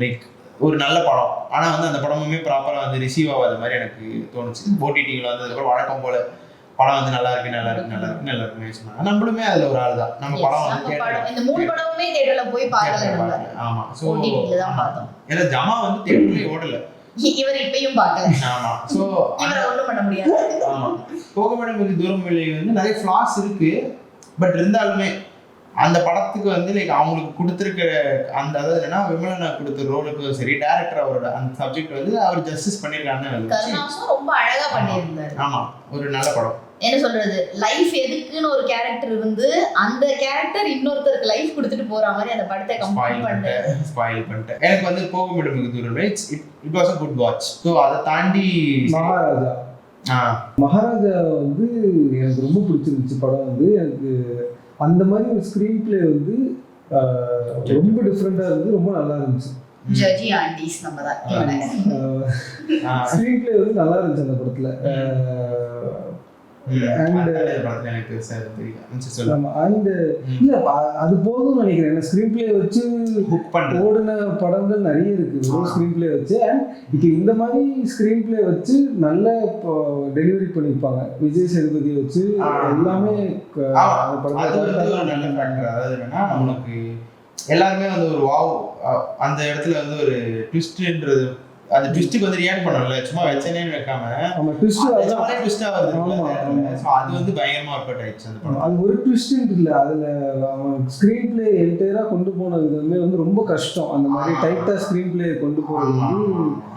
லைக் ஒரு நல்ல படம், ஆனா வந்து அந்த படமுமே ப்ராப்பரா வந்து ரிசீவ் ஆகாத மாதிரி எனக்கு தோணுச்சு. ஓடிடியில் வந்ததுக்கப்புறம் வழக்கம் போல படம் வந்து நல்லா இருக்கு சொன்னாங்க. நம்மளுமே அதுல ஒரு ஆள் தான். நம்ம படம் வந்து இந்த 3 படமுமே தியேட்டர்ல போய் பார்க்கல. ஆமா, சோ ஓடிடில தான் பார்த்தோம். ஏன்னா ஜமா வந்து தியேட்டர்லயே ஓடல, இவர் இப்பயும் பார்க்கல. ஆமா, சோ இவரை ஒண்ணும் பண்ண முடியாது. ஆமா, போகும் இடம் வெகு தூரமில்லை வந்து நிறைய ஃபிளாஸ் இருக்கு, பட் இருந்தாலுமே அந்த படத்துக்கு வந்து லைக் அவங்களுக்கு கொடுத்துருக்க அந்த அதாவது என்னன்னா விமலனா கொடுத்த ரோலுக்கும் சரி, டேரக்டர் அவரோட அந்த சப்ஜெக்ட் வந்து அவர் ஜஸ்டிஸ் பண்ணியிருக்காருன்னு கருணாசும் ரொம்ப அழகா பண்ணியிருந்தாரு. ஆமா, ஒரு நல்ல படம். என்ன சொல்றது, லைஃப் எதுக்குன்னு ஒரு கேரக்டர் வந்து அந்த கேரக்டர் இன்னொருத்தருக்கு லைஃப் கொடுத்துட்டு போற மாதிரி அந்த படத்தை ஸ்பாயில் பண்ணிட்டேன். எனக்கு வந்து போகும் இடம் வெகு தூரம் it was a good watch. So அதை தாண்டி மகாராஜா வந்து எனக்கு ரொம்ப பிடிச்சிருந்துச்சு. படம் வந்து எனக்கு அந்த மாதிரி ஒரு ஸ்க்ரீன் பிளே வந்து ரொம்ப டிஃப்ரெண்டா இருந்து ரொம்ப நல்லா இருந்துச்சு. ஜட்ஜி ஆண்டிஸ் நம்ம தான் ஸ்க்ரீன் பிளே வந்து நல்லா இருந்துச்சு அந்த படத்துல. அது போதும் நினைக்கிறேன். ஸ்கிரீன் பிளே வச்சு ஓடின படங்கள் நிறைய இருக்கு ஸ்கிரீன் பிளே வச்சு. அண்ட் இப்போ இந்த மாதிரி ஸ்கிரீன் பிளே வச்சு நல்ல டெலிவரி பண்ணிருப்பாங்க. விஜய் சேதுபதி வச்சு எல்லாமே நமக்கு எல்லாருமே வந்து ஒரு வாவ் அந்த இடத்துல வந்து ஒரு ட்விஸ்ட்ன்றது அந்த ட்விஸ்ட்டுக்கு வந்து ரியாக்ட் பண்ணல, சும்மா வச்சனே வைக்காம ட்விஸ்டா வருது. அது வந்து பயங்கரமா ஒர்க் அவுட் ஆயிடுச்சு அந்த படம். அது ஒரு ட்விஸ்ட் இல்ல, அதுல அவன் ஸ்கிரீன் பிளே என்டையரா கொண்டு போன விதமே வந்து ரொம்ப கஷ்டம். அந்த மாதிரி டைட்டா ஸ்கிரீன் பிளே கொண்டு போறது.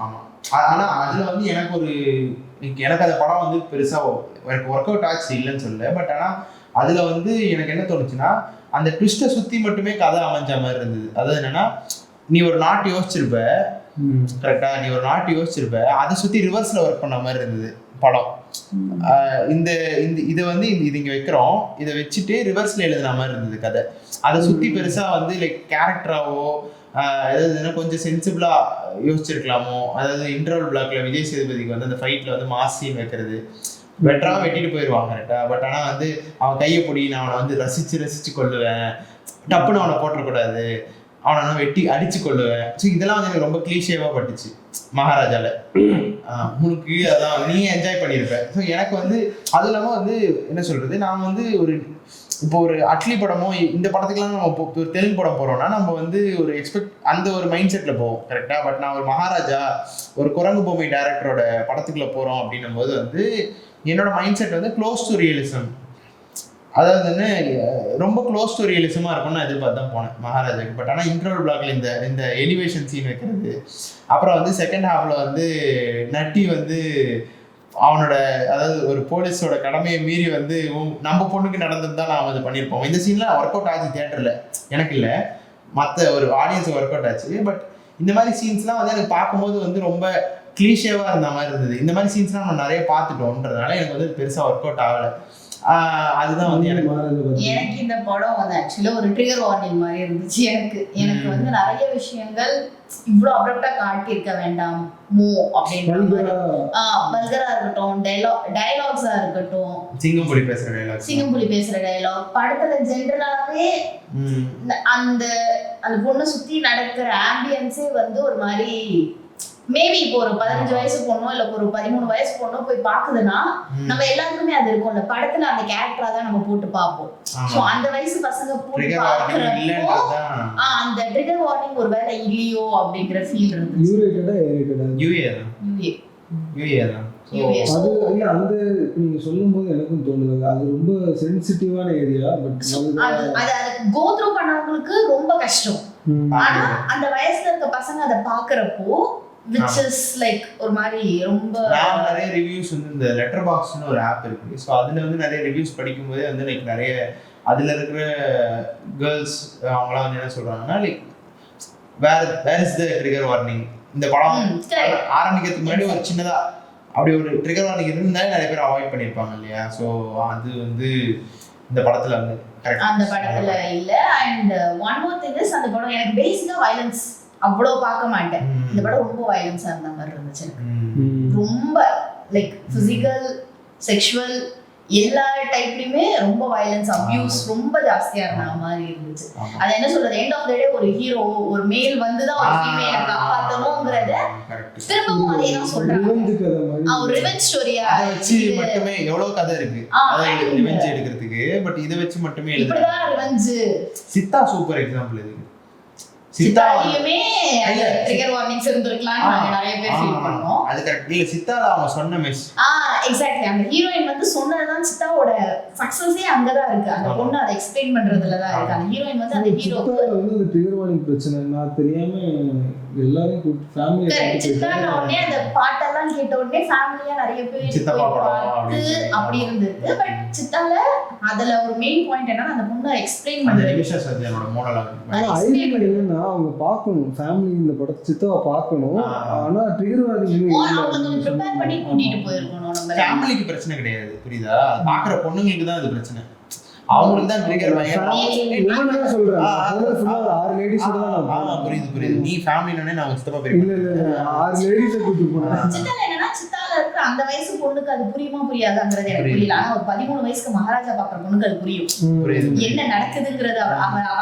ஆமா, ஆனா அதுல வந்து எனக்கு அந்த படம் வந்து பெருசா எனக்கு ஒர்க் அவுட் ஆச்சு இல்லைன்னு சொல்லல. பட் ஆனா அதுல வந்து எனக்கு என்ன தோணுச்சுன்னா அந்த ட்விஸ்ட்டை சுத்தி மட்டுமே கதை அமைஞ்ச மாதிரி இருந்தது. அதாவது என்னன்னா நீ ஒரு நாட்டு யோசிச்சிருப்ப கரெக்டா, நீ ஒரு நாட்டு யோசிச்சிருப்ப, அதை சுத்தி ரிவர்ஸ்ல ஒர்க் பண்ண மாதிரி இருந்தது படம். இதை வந்து இது இங்க வைக்கிறோம், இதை வச்சுட்டு ரிவர்ஸ்ல எழுதுன மாதிரி இருந்தது கதை. அதை சுத்தி பெருசா வந்து லைக் கேரக்டராவோ ஏதாவது கொஞ்சம் சென்சிபிளா யோசிச்சிருக்கலாமோ. அதாவது இன்டர்வல் பிளாக்ல விஜய் சேதுபதிக்கு வந்து அந்த ஃபைட்ல வந்து மாஸ் சீன் வைக்கிறது பெட்டராக வெட்டிட்டு போயிடுவாங்க கரெக்டா. பட் ஆனா வந்து அவன் கையை பிடி, நான் அவனை வந்து ரசிச்சு கொள்ளுவேன், டப்புன்னு அவனை போட்டக்கூடாது, அவனை நான் வெட்டி அடிச்சு கொள்ளுவேன். ஸோ இதெல்லாம் வந்து எனக்கு ரொம்ப கிளீஷேவாக பட்டுச்சு மகாராஜால. உனக்கு அதான் நீ என்ஜாய் பண்ணியிருப்பேன். ஸோ எனக்கு வந்து அது இல்லாமல் வந்து என்ன சொல்றது, நான் வந்து இப்போ ஒரு அட்லி படமோ இந்த படத்துக்குலாம் நம்ம ஒரு தெலுங்கு படம் போகிறோம்னா நம்ம வந்து ஒரு அந்த ஒரு மைண்ட் செட்டில் போவோம் கரெக்டாக. பட் நான் ஒரு மகாராஜா ஒரு குரங்கு பொம்மை டேரக்டரோட படத்துக்குள்ளே போகிறோம் அப்படின்னும் போது வந்து என்னோட மைண்ட் செட் வந்து க்ளோஸ் டு ரியலிசம். அதாவது வந்து ரொம்ப க்ளோஸ் டு ரியலிசமாக இருக்கும்னு நான் எதிர்பார்த்து தான் போனேன் மகாராஜாக்கு. பட் ஆனால் இன்டர்வல் பிளாக்ல இந்த எலிவேஷன் சீன் வைக்கிறது, அப்புறம் வந்து செகண்ட் ஹாஃப்ல வந்து நட்டி வந்து அவனோட அதாவது ஒரு போலீஸோட கடமையை மீறி வந்து நம்ம பொண்ணுக்கு நடந்தது தான் நான் வந்து பண்ணியிருப்போம். இந்த சீன்லாம் ஒர்க் அவுட் ஆச்சு தியேட்டரில் எனக்கு இல்லை. மற்ற ஒரு ஆடியன்ஸ் ஒர்க் அவுட் ஆச்சு. பட் இந்த மாதிரி சீன்ஸ்லாம் வந்து எனக்கு பார்க்கும்போது வந்து ரொம்ப கிளீஷேவாக இருந்த மாதிரி இருந்தது. இந்த மாதிரி சீன்ஸ்லாம் நம்ம நிறைய பார்த்துட்டோன்றதுனால எனக்கு வந்து பெருசாக ஒர்க் அவுட் ஆகலை. அதுதான் வந்து எனக்கு இந்த படம் வந்து ஆக்சுவலா ஒரு ட்ரிகர் வார்னிங் மாதிரி இருந்துச்சு. எனக்கு வந்து நிறைய விஷயங்கள் இவ்வளவு அப்ரப்டா காட்டி இருக்க வேண்டாம் மோ அப்படின்ற பல்கரா இருக்கட்டும், டயலாக்ஸா இருக்கட்டும், சிங்கம்புலி பேசுற டயலாக் படத்துல ஜென்ரலாவே அந்த பொண்ணை சுத்தி நடக்கிற ஆம்பியன்ஸே வந்து ஒரு மாதிரி மேபி இப்போ ஒரு 15 வயசு பொண்ணோ இல்ல ஒரு 13 வயசு பொண்ணோ போய் பாக்குதுன்னா நம்ம எல்லாருக்குமே அது இருக்கும்ல. படத்துல அந்த கேரக்டரா தான் நம்ம போட்டு பார்ப்போம். சோ அந்த வயசு பசங்க போட்டு பாக்குறப்போ அந்த ட்ரிகர் வார்னிங் ஒரு வேளை இல்லையோ அப்படிங்கிற ஃபீல் இருந்துச்சு. அது இல்ல அந்த நீங்க சொல்லும்போது எனக்கும் தோணுது அது ரொம்ப சென்சிட்டிவான ஏரியா. பட் அது கோ த்ரூ பண்ணவங்களுக்கு ரொம்ப கஷ்டம். ஆனா அந்த வயசுல இருக்க பசங்க அதை பாக்குறப்போ which is like ஒரு மாதிரி ரொம்ப நான் நிறைய ரிவ்யூஸ் வந்து இந்த லெட்டர் பாக்ஸ்னு ஒரு ஆப் இருக்கு. ஸோ அதில் வந்து நிறைய ரிவ்யூஸ் படிக்கும்போதே வந்து லைக் நிறைய அதில் இருக்கிற கேர்ள்ஸ் அவங்களாம் வந்து என்ன சொல்கிறாங்கன்னா like where is the trigger warning. இந்த படம் ஆரம்பிக்கிறதுக்கு முன்னாடி ஒரு சின்னதாக அப்படி ஒரு ட்ரிகர் வார்னிங் இருந்தாலே நிறைய பேர் அவாய்ட் பண்ணியிருப்பாங்க இல்லையா. ஸோ அது வந்து இந்த படத்தில் வந்து அந்த படத்தில் இல்லை. And one more thing is அந்த படம் எனக்கு பேசிக்காக வயலன்ஸ் அவ்வளோ பார்க்க மாட்டேன். இந்த படம் ரொம்ப வயலன்ஸா இருந்த மாதிரி இருந்துச்சு. ரொம்ப லைக் பிசிக்கல், செக்ஷுவல் எல்லா டைப்லயுமே ரொம்ப வயலன்ஸ், அபியூஸ் ரொம்ப ஜாஸ்தியா இருந்த மாதிரி இருந்துச்சு. அது என்ன சொல்றது, எண்ட் ஆஃப் த டே ஒரு ஹீரோ ஒரு மேல் வந்துதான் ஒரு ஃபீமேலை காப்பாற்றணுங்கிறத திரும்பவும் அதே தான் சொல்றாங்க. ஒரு ரிவெஞ்ச் ஸ்டோரியா வச்சு மட்டுமே எவ்வளவு கதை இருக்கு ரிவெஞ்ச் எடுக்கிறதுக்கு. பட் இதை வச்சு மட்டுமே இப்படிதான் ரிவெஞ்ச். சித்தா சூப்பர் எக்ஸாம்பிள் இது. சித்தாலையுமே ட்ரிகர் வார்னிங்ஸ் இருந்திருக்கலாம் நிறைய பேர் ஃபீல் பண்ணோம். அது கரெக்ட். இல்ல சித்தால அவங்க சொன்ன மெஸ் எக்ஸாக்ட்லி அந்த ஹீரோயின் வந்து சொன்னதுதான் சித்தாவோட சக்சஸே அங்கதான் இருக்கு. அந்த பொண்ணு அதை எக்ஸ்பிளைன் பண்றதுல தான் இருக்கு. அந்த ஹீரோயின் வந்து அந்த ஹீரோக்கு வந்து அந்த ட்ரிகர் வார்னிங் பிரச்சனை நான் தெரியாம எல்லாரும் கூட்டி ஃபேமிலியா சித்தான உடனே அந்த பாட்டெல்லாம் கேட்ட உடனே ஃபேமிலியா நிறைய பேர் பார்த்து அப்படி இருந்திருக்கு. பட் சித்தால அதுல ஒரு மெயின் பாயிண்ட் என்னன்னா அந்த பொண்ணு எக்ஸ்பிளைன் பண்றது. நிமிஷா சத்யானோட மோனோலாக் என்னன்னா அவங்க பார்க்கணும் ஃபேமிலி இந்த படத்தை சித்தாவை பார்க்கணும். ஆனா ட்ரிகர் வார்னிங் அவங்க ப்ரிப்பேர் பண்ணி கூட்டிட்டு போயிருக்கணும். நம்ம ஃபேமிலிக்கு பிரச்சனை கிடையாது புரியுதா. பாக்குற பொண்ணுங்களுக்கு தான் அது பிரச்சனை. அவங்களுக்கு தான் ட்ரிகர் நான் சொல்றேன். அதுல ஃபுல்லா 6 லேடிஸோட தான் புரியுது. நீ ஃபேமிலினே நான் சித்தப்பா பேர் இல்ல 6 லேடிஸ கூட்டி போறேன். சித்தால என்னன்னா சித்தால இருக்கிற அந்த வயசு பொண்ணுக்கு அது புரியுமா புரியாதாங்கிறது எனக்கு புரியல. ஆனா ஒரு 13 வயசுக்கு மகாராஜா பாக்குற பொண்ணுக்கு அது புரியும். என்ன நடக்குதுங்கிறது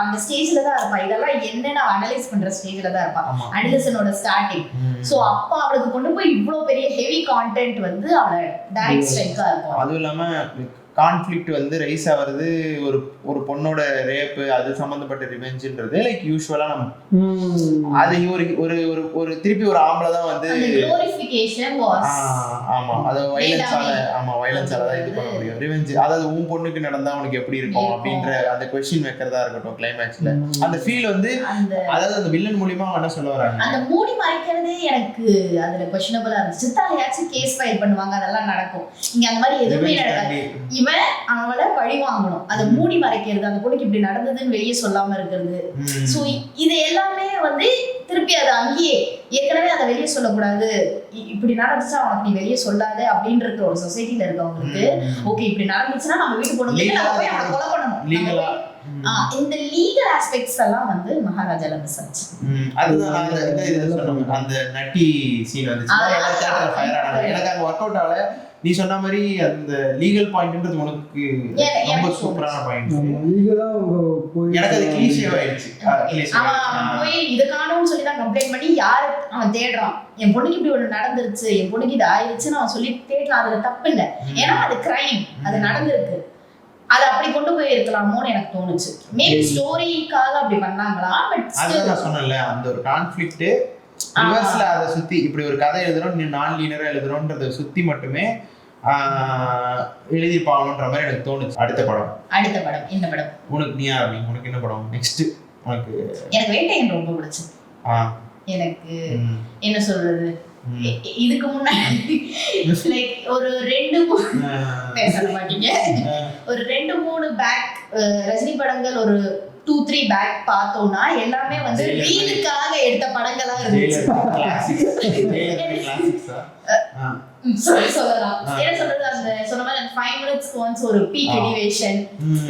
அந்த ஸ்டேஜ்ல தான் இருப்பா. இதெல்லாம் என்னன்னு அனலைஸ் பண்ற ஸ்டேஜ்ல தான் இருப்பா. அனலிசனோட ஸ்டார்டிங். சோ அப்ப அவளுக்கு கொண்டு போய் இவ்வளவு பெரிய ஹெவி கான்டென்ட் வந்து அவள டைரக்ட் ஸ்ட்ரைக்கா இருக்கும். அதுவும் இல்லாம கான்ஃப்ளிக்ட் வந்து ரைஸ் ஆகிறது ஒரு பொண்ணோட ரேப்பு அது சம்பந்தப்பட்ட ரிவெஞ்சுன்றது லைக் யூஸ்வலா நம்ம அது ஒரு ஒரு திருப்பி ஒரு ஆம்பளை தான் வந்து ஆமா அது வயலன்ஸால தான் இது பண்ண முடியும். ரிவெஞ்ச் அதாவது உன் பொண்ணுக்கு நடந்தா உனக்கு எப்படி இருக்கும் அப்படின்ற அந்த கொஸ்டின் வைக்கிறதா இருக்கட்டும் கிளைமேக்ஸ்ல அந்த ஃபீல் வந்து அதாவது அந்த வில்லன் மூலியமா என்ன சொல்ல வராங்க அந்த மூடி மறைக்கிறதே எனக்கு அதுல கொஸ்டினபிளா இருந்துச்சு. சித்தாலையாச்சும் கேஸ் ஃபைல் பண்ணுவாங்க அதெல்லாம் நடக்கும். இங்க அந்த மாதிரி எதுவுமே நடக்காது. அவளை பழி வாங்கணும் அதை மூடி மறைக்கிறது அந்த பொண்ணுக்கு இப்படி நடந்ததுன்னு வெளியே சொல்லாம இருக்கிறது. சோ இது எல்லாமே வந்து திருப்பி அது அங்கேயே ஏற்கனவே அதை வெளியே சொல்லக்கூடாது இப்படி நடந்துச்சா அவனுக்கு நீ வெளியே சொல்லாது அப்படின்ற ஒரு சொசைட்டில இருக்கவங்களுக்கு ஓகே இப்படி நடந்துச்சுன்னா நம்ம வீட்டு பொண்ணு நம்ம போய் அவனை கொலை பண்ணணும். இந்த லீகல் ஆஸ்பெக்ட்ஸ் எல்லாம் வந்து மகாராஜால மிஸ் ஆச்சு. அதுதான் அந்த நட்டி சீன் வந்துச்சு எனக்கு அங்க ஒர்க் அவுட் ஆகல. நீ சொன்ன மாதிரி அந்த லீகல் பாயிண்ட்ன்றது உனக்கு ரொம்ப சூப்பரான பாயிண்ட். லீகலா எனக்கு அது கிளீஷே ஆயிடுச்சு. அவன் போய் இதுக்கானு சொல்லி தான் கம்ப்ளைண்ட் பண்ணி யாரு அவன் தேடுறான். என் பொண்ணுக்கு இப்படி ஒண்ணு நடந்துருச்சு என் பொண்ணுக்கு இது ஆயிடுச்சுன்னு அவன் சொல்லி தேடலாம். அதுல தப்பு இல்லை. ஏன்னா அது கிரைம் அது நடந்திருக்கு. அதை அப்படி கொண்டு போய் இருக்கலாமோன்னு எனக்கு தோணுச்சு. மேபி ஸ்டோரிக்காக அப்படி பண்ணாங்களா. பட் அதான் நான் சொன்னேன்ல அந்த ஒரு கான்ஃப்ளிக்ட் ரிவர்ஸ்ல அதை சுத்தி இப்படி ஒரு கதை எழுதுறோம் நீ நான் லீனரா எழுதுறோன்றதை சுத்தி மட்டுமே எழுதிப்பாங்கன்ற மாதிரி எனக்கு தோணுச்சு. அடுத்த படம் இந்த படம் உனக்கு நீ ஆரம்பி. உனக்கு என்ன படம் நெக்ஸ்ட்? உனக்கு எனக்கு வேட்டையன் ரொம்ப பிடிச்சது. எனக்கு என்ன சொல்றது இதுக்கு முன்னாடி லைக் ஒரு 2-3 பேச மாட்டீங்க ஒரு 2-3 பேக் ரஜினி படங்கள் ஒரு 2-3 பேக் பார்த்தோம்னா எல்லாமே வந்து ரீலுக்காக எடுத்த படங்களா இருந்துச்சு. சொல்லலாம். என்ன சொல்றது, அந்த சொன்ன மாதிரி 5 மினிட்ஸ்க்கு ஒன்ஸ் ஒரு பீக் எலிவேஷன்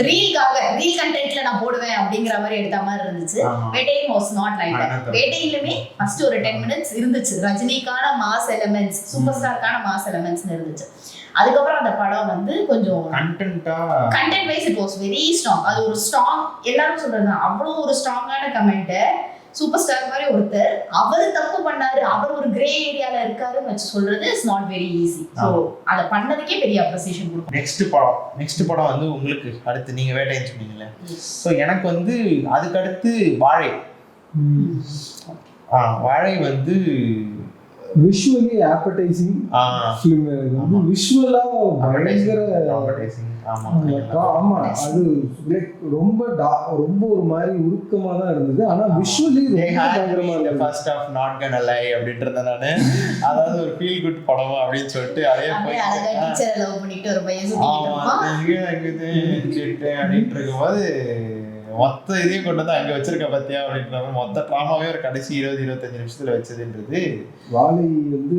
ரீல்காக ரீல் கண்டென்ட்ல நான் போடுவேன் அப்படிங்கிற மாதிரி எடுத்த மாதிரி இருந்துச்சு. Vettaiyan was not like that. வேட்டையிலுமே ஃபர்ஸ்ட் ஒரு 10 மினிட்ஸ் இருந்துச்சு ரஜினிக்கான மாஸ் எலிமெண்ட்ஸ், சூப்பர் ஸ்டார்க்கான மாஸ் எலிமெண்ட்ஸ் இருந்துச்சு. அதுக்கப்புறம் அந்த படம் வந்து கொஞ்சம் content wise it was very strong. அது ஒரு ஸ்ட்ராங், எல்லாரும் சொல்றது அவ்வளோ ஒரு ஸ்ட்ராங்கான கமெண்ட். சூப்பர் ஸ்டார் மாதிரி ஒருத்தர் அவர் தப்பு பண்ணாரு, அவர் ஒரு கிரே ஏரியால இருக்காருன்னு வச்சு சொல்றது is not very easy. So அதை பண்ணதுக்கே பெரிய அப்ரிசியேஷன் கொடுக்கும். நெக்ஸ்ட் படம் வந்து உங்களுக்கு அடுத்து நீங்க வேட்டைன்னு சொன்னீங்கல்ல, ஸோ எனக்கு வந்து அதுக்கு அடுத்து வாழை. வாழை வந்து விஷுவலி ஆப்படைசிங் ஃபிலிம். எனக்கு வந்து விஷுவலா பயங்கர ஆமா, அது லைக் ரொம்ப ஒரு மாதிரி உருக்கமா தான் இருந்தது. ஆனா விஷுவலி ரொம்ப பயங்கரமா இருந்தது. ஃபர்ஸ்ட் ஆஃப் நாட் கன் லை அப்படின்றத நானு, அதாவது ஒரு ஃபீல் குட் படம் அப்படின்னு சொல்லிட்டு அதே போய் டீச்சரை லவ் பண்ணிட்டு ஒரு பையன் அப்படின்ட்டு இருக்கும்போது மொத்த இதையும் கொண்டு வந்து அங்கே வச்சிருக்க பத்தியா அப்படின்ற மொத்த ட்ராமாவே ஒரு கடைசி 20-25 நிமிஷத்துல வச்சதுன்றது. வாலி வந்து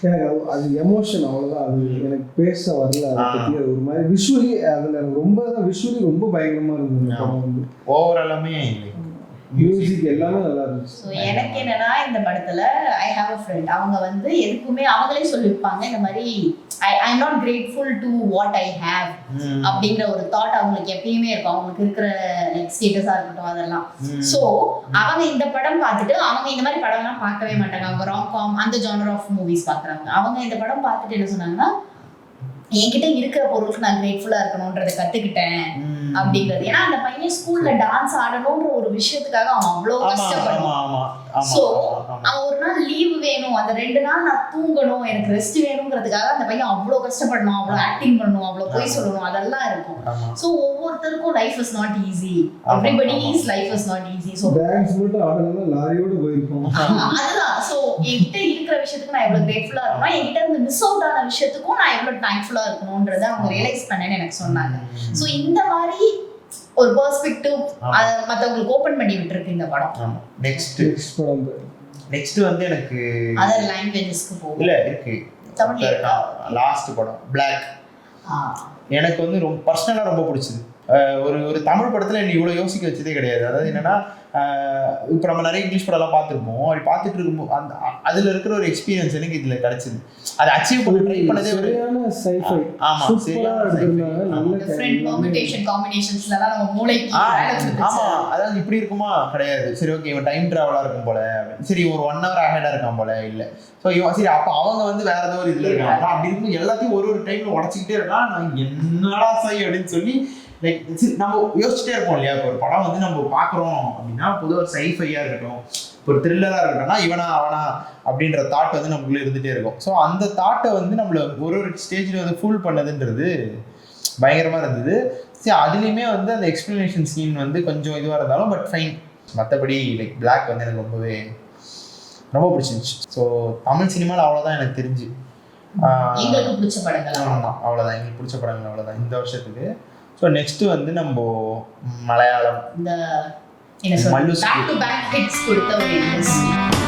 எனக்கு அது எமோஷன் அவ்வளோதான். அது எனக்கு பேச வரல. அதை பற்றி அது ஒரு மாதிரி விஷுவலி அதில் எனக்கு ரொம்ப விஷுவலி ரொம்ப பயங்கரமாக இருந்தது. ஓவராலுமே மியூசிக் எல்லாமே நல்லா இருந்துச்சு. ஸோ எனக்கு என்னன்னா இந்த படத்துல ஐ ஹாவ் அ ஃப்ரெண்ட், அவங்க வந்து எதுக்குமே அவங்களே சொல்லியிருப்பாங்க இந்த மாதிரி I am not grateful to what I have அப்படிங்கிற ஒரு தாட் அவங்களுக்கு எப்பயுமே இருக்கும். அவங்களுக்கு இருக்கிற லைக் ஸ்டேட்டஸா இருக்கட்டும் அதெல்லாம். ஸோ அவங்க இந்த படம் பார்த்துட்டு, அவங்க இந்த மாதிரி படம்லாம் பார்க்கவே மாட்டாங்க, அவங்க ராம்-காம் அந்த ஜானர் ஆஃப் மூவிஸ் பார்க்குறாங்க. அவங்க இந்த படம் பார்த்துட்டு என்ன சொன்னாங்கன்னா, என்கிட்ட இருக்கிற பொருளுக்கு நான் கிரேட்ஃபுல்லா இருக்கணும்ன்றதை கத்துக்கிட்டேன் அப்படிங்கிறது. ஏன்னா அந்த பையன் ஸ்கூல்ல டான்ஸ் ஆடணும்ன்ற ஒரு விஷயத்துக்காக அவன் அவ்வளோ கஷ்டப்படுவான். ஸோ அவன் ஒரு நாள் லீவ் வேணும், அந்த 2 நாள் நான் தூங்கணும், எனக்கு ரெஸ்ட் வேணுங்கிறதுக்காக அந்த பையன் அவ்வளோ கஷ்டப்படணும், அவ்வளோ ஆக்டிங் பண்ணணும், அவ்வளோ போய் சொல்லணும், அதெல்லாம் இருக்கும். ஸோ ஒவ்வொருத்தருக்கும் life is not easy, everybody's life is not easy. So dance மட்டும் ஆடணும்னா லாரியோட போயிருப்போம். அதுதான். ஸோ என்கிட்ட இருக்கிற விஷயத்துக்கு நான் எவ்வளோ கிரேட்ஃபுல்லா இருக்கணும், என்கிட்ட இருந்து மிஸ் அவுட் ஆன விஷயத்துக்கும் நான் எவ்வளோ தேங்க்ஃபுல்லா இருக்கணும்ன்றதை அவங்க ரியலைஸ் பண்ணேன்னு எனக்கு சொன்னாங்க. ஸோ இந்த மாதிரி ஒரு பெர்ஸ்பெக்டிவ் மத்தவங்களுக்கு ஓபன் பண்ணி விட்டுருக்கு இந்த படம். நெக்ஸ்ட் வந்து எனக்கு அதர் லாங்குவேஜஸ்க்கு போகும். இல்ல இருக்கு தமிழ்ல லாஸ்ட் படம் Black. எனக்கு வந்து ரொம்ப பர்சனலா ரொம்ப பிடிச்சது. ஒரு தமிழ் படத்துல நீ இவ்வளவு யோசிக்க வச்சதே கிடையாது. அதாவது என்னன்னா, இப்போ நம்ம நிறைய இங்கிலீஷ் படம்லாம் பார்த்துருப்போம். அப்படி பார்த்துட்டு இருக்கும்போது அந்த அதில் இருக்கிற ஒரு எக்ஸ்பீரியன்ஸ் எனக்கு இதில் கிடைச்சிது. அதை அச்சீவ் பண்ணி ட்ரை பண்ணதே ஒரு சைஃபை. ஆமாம், சரியான டிஃபரண்ட் பெர்முடேஷன் காம்பினேஷன்ஸ்ல தான் நம்ம மூளைக்கு ஆமாம். அதாவது இப்படி இருக்குமா கிடையாது. சரி ஓகே, இவன் டைம் ட்ராவலாக இருக்கும் போல, சரி ஒரு 1 hour அஹெடாக இருக்கான் போல, இல்லை ஸோ சரி அப்போ அவங்க வந்து வேற ஏதோ ஒரு இதில் இருக்காங்க. அப்படி இருக்கும் எல்லாத்தையும் ஒரு டைம்ல உடச்சிக்கிட்டே இருக்கான். நான் என்னடா செய் அப்படின்னு சொல்லி லைக் நம்ம யோசிச்சுட்டே இருப்போம் இல்லையா. இப்போ ஒரு படம் வந்து நம்ம பார்க்குறோம் அப்படின்னா, பொதுவாக ஒரு சைஃபையாக இருக்கட்டும், ஒரு த்ரில்லராக இருக்கட்டும்னா இவனா அவனா அப்படின்ற தாட் வந்து நமக்குள்ளே இருந்துகிட்டே இருக்கும். ஸோ அந்த தாட்டை வந்து நம்மளை ஒரு ஸ்டேஜில் வந்து ஃபுல் பண்ணதுன்றது பயங்கரமாக இருந்தது. சரி அதுலேயுமே வந்து அந்த எக்ஸ்பிளனேஷன் சீன் வந்து கொஞ்சம் இதுவாக இருந்தாலும் பட் ஃபைன். மற்றபடி லைக் Black வந்து எனக்கு ரொம்ப பிடிச்சிருந்துச்சு. ஸோ தமிழ் சினிமாவில் அவ்வளோதான் எனக்கு தெரிஞ்சு. எங்களுக்கு பிடிச்ச படங்கள் ஆமாம், அவ்வளோதான் எங்களுக்கு பிடிச்ச படங்கள் அவ்வளோதான் இந்த வருஷத்துக்கு. ஸோ நெக்ஸ்ட் வந்து நம்ம மலையாளம் இந்த என்ன சொல்றது, பேக் டு பேக் ஹிட்ஸ் கொடுத்த ஒரு இண்டஸ்ட்ரி.